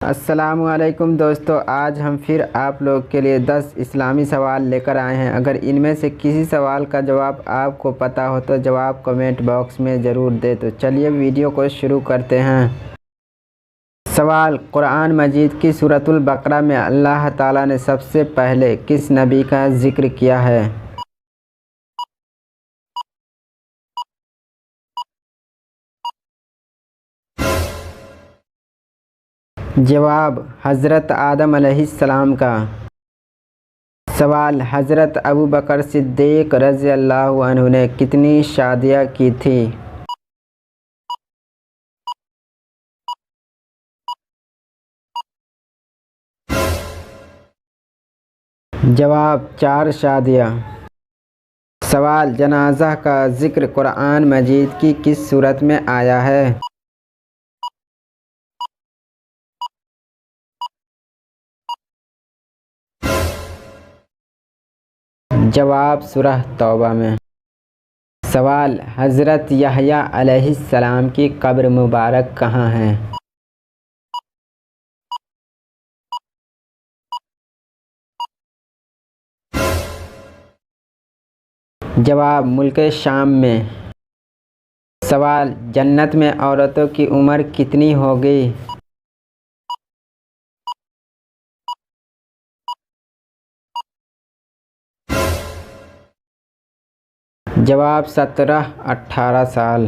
السلام علیکم دوستو، آج ہم پھر آپ لوگ کے لیے 10 اسلامی سوال لے کر آئے ہیں۔ اگر ان میں سے کسی سوال کا جواب آپ کو پتہ ہو تو جواب کمنٹ باکس میں ضرور دیں۔ تو چلیے ویڈیو کو شروع کرتے ہیں۔ سوال: قرآن مجید کی سورۃ البقرہ میں اللہ تعالیٰ نے سب سے پہلے کس نبی کا ذکر کیا ہے؟ جواب: حضرت آدم علیہ السلام کا۔ سوال: حضرت ابوبکر صدیق رضی اللہ عنہ نے کتنی شادیاں کی تھیں؟ جواب: 4 شادیاں۔ سوال: جنازہ کا ذکر قرآن مجید کی کس سورت میں آیا ہے؟ جواب: سورہ توبہ میں۔ سوال: حضرت یحییٰ علیہ السلام کی قبر مبارک کہاں ہے؟ جواب: ملک شام میں۔ سوال: جنت میں عورتوں کی عمر کتنی ہوگی؟ جواب: 17-18 سال۔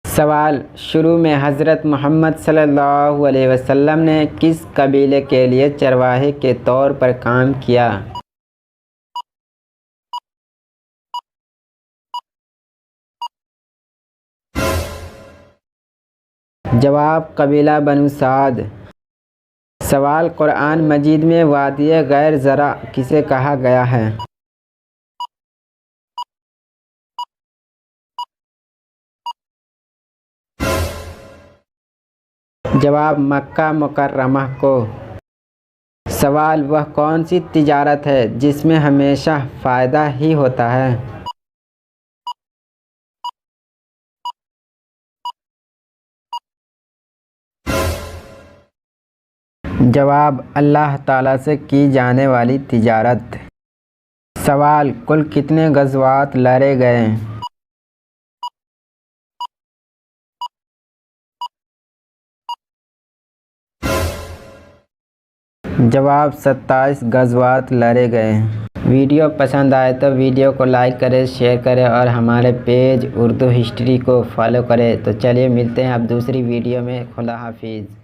سوال: شروع میں حضرت محمد صلی اللہ علیہ وسلم نے کس قبیلے کے لیے چرواہے کے طور پر کام کیا؟ جواب: قبیلہ بنو سعد۔ سوال: قرآن مجید میں وادی غیر زرع کسے کہا گیا ہے؟ جواب: مکہ مکرمہ کو۔ سوال: وہ کون سی تجارت ہے جس میں ہمیشہ فائدہ ہی ہوتا ہے؟ جواب: اللہ تعالیٰ سے کی جانے والی تجارت۔ سوال: کل کتنے غزوات لڑے گئے؟ جواب: 27 غزوات لڑے گئے۔ ویڈیو پسند آئے تو ویڈیو کو لائک کریں، شیئر کریں اور ہمارے پیج اردو ہسٹری کو فالو کریں۔ تو چلیے ملتے ہیں اب دوسری ویڈیو میں۔ خدا حافظ۔